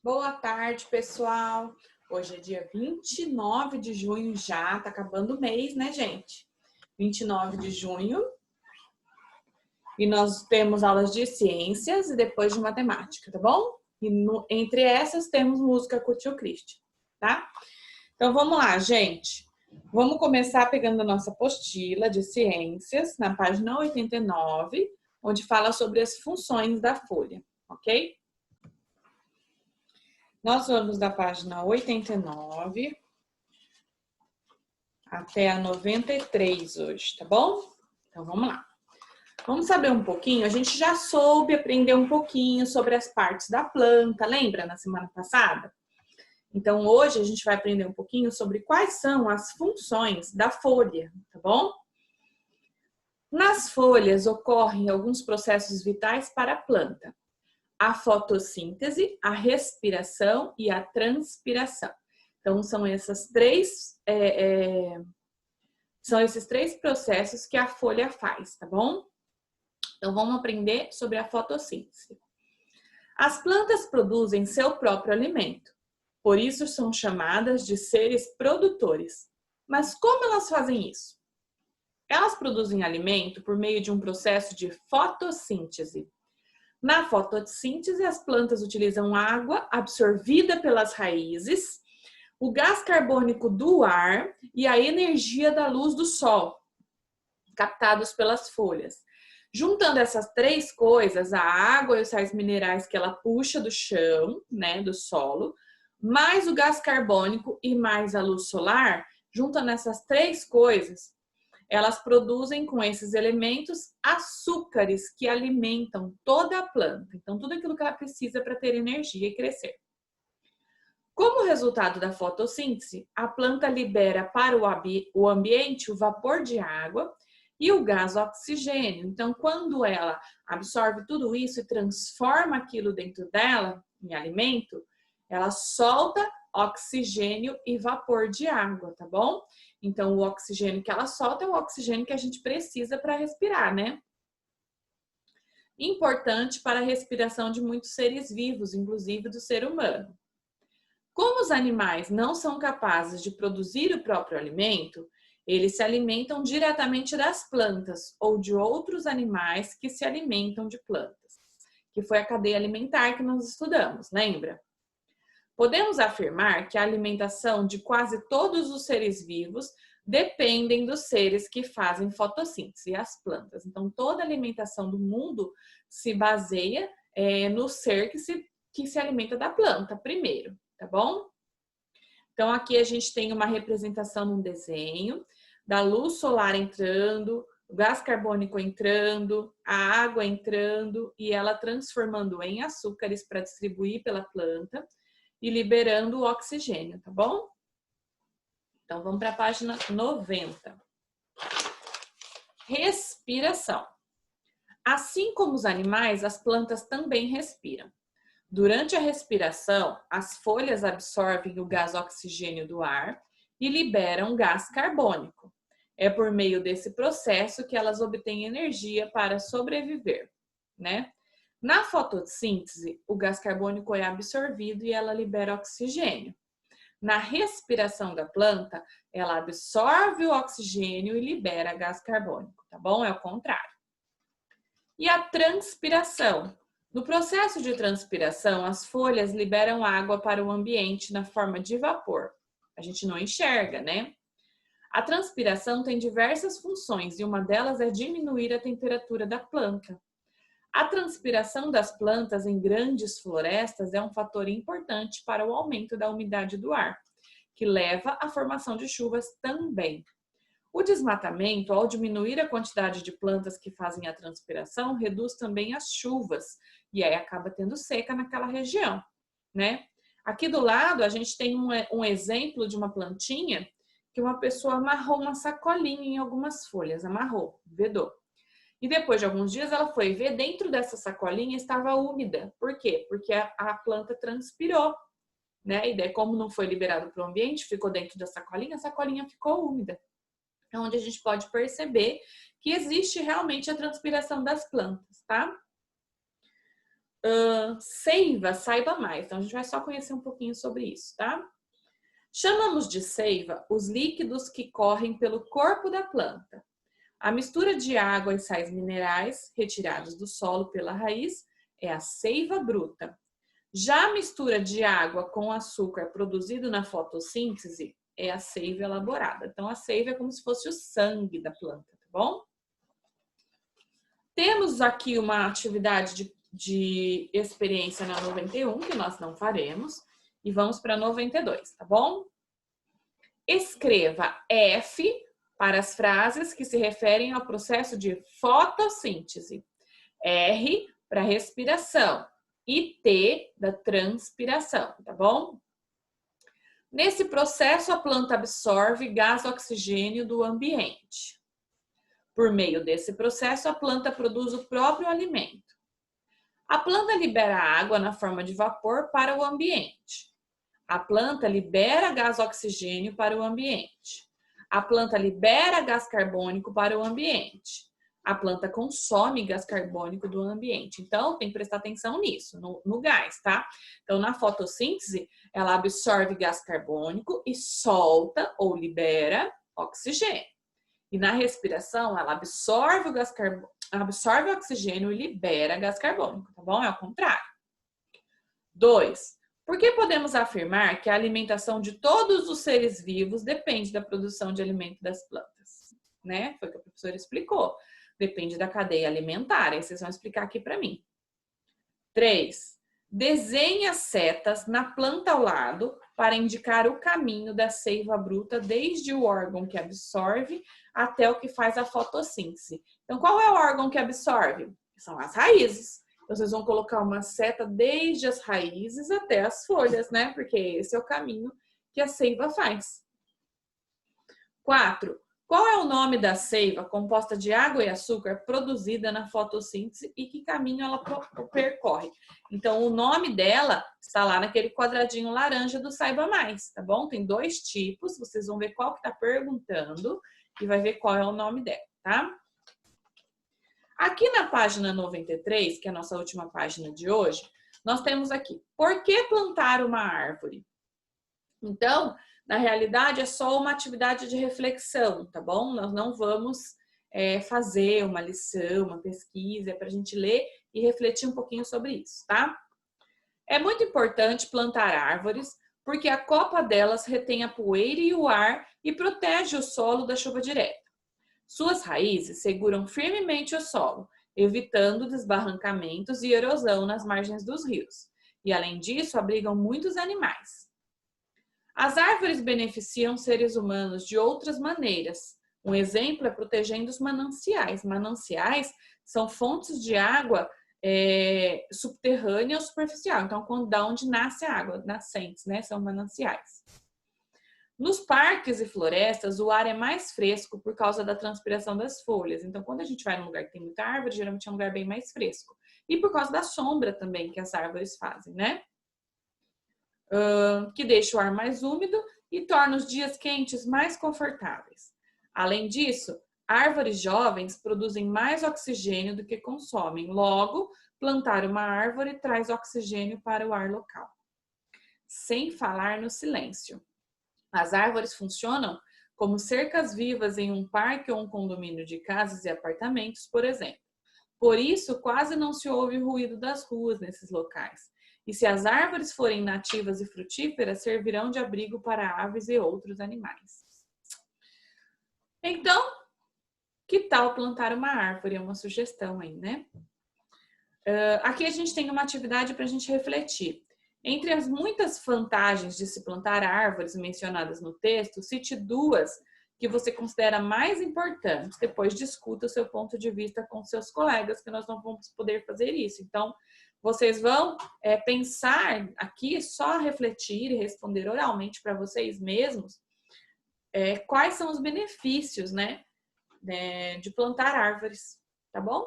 Boa tarde, pessoal. Hoje é dia 29 de junho já, tá acabando o mês, né, gente? 29 de junho. E nós temos aulas de ciências e depois de matemática, tá bom? E entre essas temos música com o tio Cristian, tá? Então vamos lá, gente. Vamos começar pegando a nossa apostila de ciências, na página 89, onde fala sobre as funções da folha, ok? Nós vamos da página 89 até a 93 hoje, tá bom? Então vamos lá. Vamos saber um pouquinho, a gente já soube aprender um pouquinho sobre as partes da planta, lembra na semana passada? Então hoje a gente vai aprender um pouquinho sobre quais são as funções da folha, tá bom? Nas folhas ocorrem alguns processos vitais para a planta: a fotossíntese, a respiração e a transpiração. Então são esses três processos que a folha faz, tá bom? Então vamos aprender sobre a fotossíntese. As plantas produzem seu próprio alimento, por isso são chamadas de seres produtores. Mas como elas fazem isso? Elas produzem alimento por meio de um processo de fotossíntese. Na fotossíntese, as plantas utilizam água absorvida pelas raízes, o gás carbônico do ar e a energia da luz do sol, captados pelas folhas. Juntando essas três coisas, a água e os sais minerais que ela puxa do chão, né, do solo, mais o gás carbônico e mais a luz solar, juntando essas três coisas, elas produzem com esses elementos açúcares que alimentam toda a planta. Então, tudo aquilo que ela precisa para ter energia e crescer. Como resultado da fotossíntese, a planta libera para o ambiente o vapor de água e o gás oxigênio. Então, quando ela absorve tudo isso e transforma aquilo dentro dela em alimento, ela solta oxigênio e vapor de água, tá bom? Então, o oxigênio que ela solta é o oxigênio que a gente precisa para respirar, né? Importante para a respiração de muitos seres vivos, inclusive do ser humano. Como os animais não são capazes de produzir o próprio alimento, eles se alimentam diretamente das plantas ou de outros animais que se alimentam de plantas, que foi a cadeia alimentar que nós estudamos, lembra? Podemos afirmar que a alimentação de quase todos os seres vivos dependem dos seres que fazem fotossíntese, as plantas. Então, toda a alimentação do mundo se baseia no ser que se alimenta da planta primeiro, tá bom? Então, aqui a gente tem uma representação num desenho da luz solar entrando, o gás carbônico entrando, a água entrando e ela transformando em açúcares para distribuir pela planta e liberando o oxigênio, tá bom? Então, vamos para a página 90. Respiração. Assim como os animais, as plantas também respiram. Durante a respiração, as folhas absorvem o gás oxigênio do ar e liberam gás carbônico. É por meio desse processo que elas obtêm energia para sobreviver, né? Na fotossíntese, o gás carbônico é absorvido e ela libera oxigênio. Na respiração da planta, ela absorve o oxigênio e libera gás carbônico, tá bom? É o contrário. E a transpiração. No processo de transpiração, as folhas liberam água para o ambiente na forma de vapor. A gente não enxerga, né? A transpiração tem diversas funções e uma delas é diminuir a temperatura da planta. A transpiração das plantas em grandes florestas é um fator importante para o aumento da umidade do ar, que leva à formação de chuvas também. O desmatamento, ao diminuir a quantidade de plantas que fazem a transpiração, reduz também as chuvas e aí acaba tendo seca naquela região, né? Aqui do lado a gente tem um exemplo de uma plantinha que uma pessoa amarrou uma sacolinha em algumas folhas, amarrou, vedou. E depois de alguns dias ela foi ver, dentro dessa sacolinha estava úmida. Por quê? Porque a planta transpirou, né? E daí, como não foi liberado para o ambiente, ficou dentro da sacolinha, a sacolinha ficou úmida. É onde a gente pode perceber que existe realmente a transpiração das plantas, tá? Seiva, saiba mais. Então, a gente vai só conhecer um pouquinho sobre isso, tá? Chamamos de seiva os líquidos que correm pelo corpo da planta. A mistura de água e sais minerais retirados do solo pela raiz é a seiva bruta. Já a mistura de água com açúcar produzido na fotossíntese é a seiva elaborada. Então, a seiva é como se fosse o sangue da planta, tá bom? Temos aqui uma atividade de experiência na 91, que nós não faremos, e vamos para 92, tá bom? Escreva F para as frases que se referem ao processo de fotossíntese, R para respiração e T da transpiração, tá bom? Nesse processo, a planta absorve gás oxigênio do ambiente. Por meio desse processo, a planta produz o próprio alimento. A planta libera água na forma de vapor para o ambiente. A planta libera gás oxigênio para o ambiente. A planta libera gás carbônico para o ambiente. A planta consome gás carbônico do ambiente. Então, tem que prestar atenção nisso, no gás, tá? Então, na fotossíntese, ela absorve gás carbônico e solta ou libera oxigênio. E na respiração, ela absorve o oxigênio e libera gás carbônico, tá bom? É o contrário. 2. Por que podemos afirmar que a alimentação de todos os seres vivos depende da produção de alimento das plantas? Né? Foi o que a professora explicou. Depende da cadeia alimentar. Aí vocês vão explicar aqui para mim. 3. Desenhe as setas na planta ao lado para indicar o caminho da seiva bruta desde o órgão que absorve até o que faz a fotossíntese. Então, qual é o órgão que absorve? São as raízes. Então, vocês vão colocar uma seta desde as raízes até as folhas, né? Porque esse é o caminho que a seiva faz. 4. Qual é o nome da seiva composta de água e açúcar produzida na fotossíntese e que caminho ela percorre? Então, o nome dela está lá naquele quadradinho laranja do Saiba Mais, tá bom? Tem 2 tipos, vocês vão ver qual que está perguntando e vai ver qual é o nome dela, tá? Aqui na página 93, que é a nossa última página de hoje, nós temos aqui, por que plantar uma árvore? Então, na realidade, é só uma atividade de reflexão, tá bom? Nós não vamos fazer uma lição, uma pesquisa, é para a gente ler e refletir um pouquinho sobre isso, tá? É muito importante plantar árvores, porque a copa delas retém a poeira e o ar e protege o solo da chuva direta. Suas raízes seguram firmemente o solo, evitando desbarrancamentos e erosão nas margens dos rios. E, além disso, abrigam muitos animais. As árvores beneficiam seres humanos de outras maneiras. Um exemplo é protegendo os mananciais. Mananciais são fontes de água subterrânea ou superficial. Então, da onde nasce a água, nascentes, né? São mananciais. Nos parques e florestas, o ar é mais fresco por causa da transpiração das folhas. Então, quando a gente vai num lugar que tem muita árvore, geralmente é um lugar bem mais fresco. E por causa da sombra também que as árvores fazem, né? Que deixa o ar mais úmido e torna os dias quentes mais confortáveis. Além disso, árvores jovens produzem mais oxigênio do que consomem. Logo, plantar uma árvore traz oxigênio para o ar local. Sem falar no silêncio. As árvores funcionam como cercas vivas em um parque ou um condomínio de casas e apartamentos, por exemplo. Por isso, quase não se ouve o ruído das ruas nesses locais. E se as árvores forem nativas e frutíferas, servirão de abrigo para aves e outros animais. Então, que tal plantar uma árvore? É uma sugestão aí, né? Aqui a gente tem uma atividade para a gente refletir. Entre as muitas vantagens de se plantar árvores mencionadas no texto, cite 2 que você considera mais importantes. Depois discuta o seu ponto de vista com seus colegas, que nós não vamos poder fazer isso. Então, vocês vão pensar aqui, só refletir e responder oralmente para vocês mesmos quais são os benefícios, né, de plantar árvores, tá bom?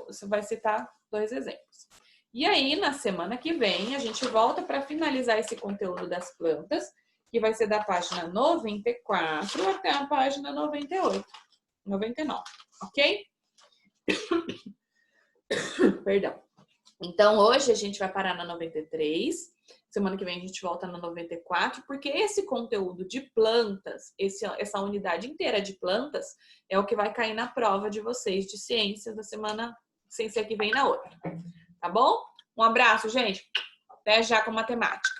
Você vai citar 2 exemplos. E aí, na semana que vem, a gente volta para finalizar esse conteúdo das plantas, que vai ser da página 94 até a página 98, 99, ok? Perdão. Então, hoje a gente vai parar na 93. Semana que vem a gente volta na 94, porque esse conteúdo de plantas, essa unidade inteira de plantas, é o que vai cair na prova de vocês de ciências da semana, sem ser que vem na outra. Tá bom? Um abraço, gente. Até já com matemática.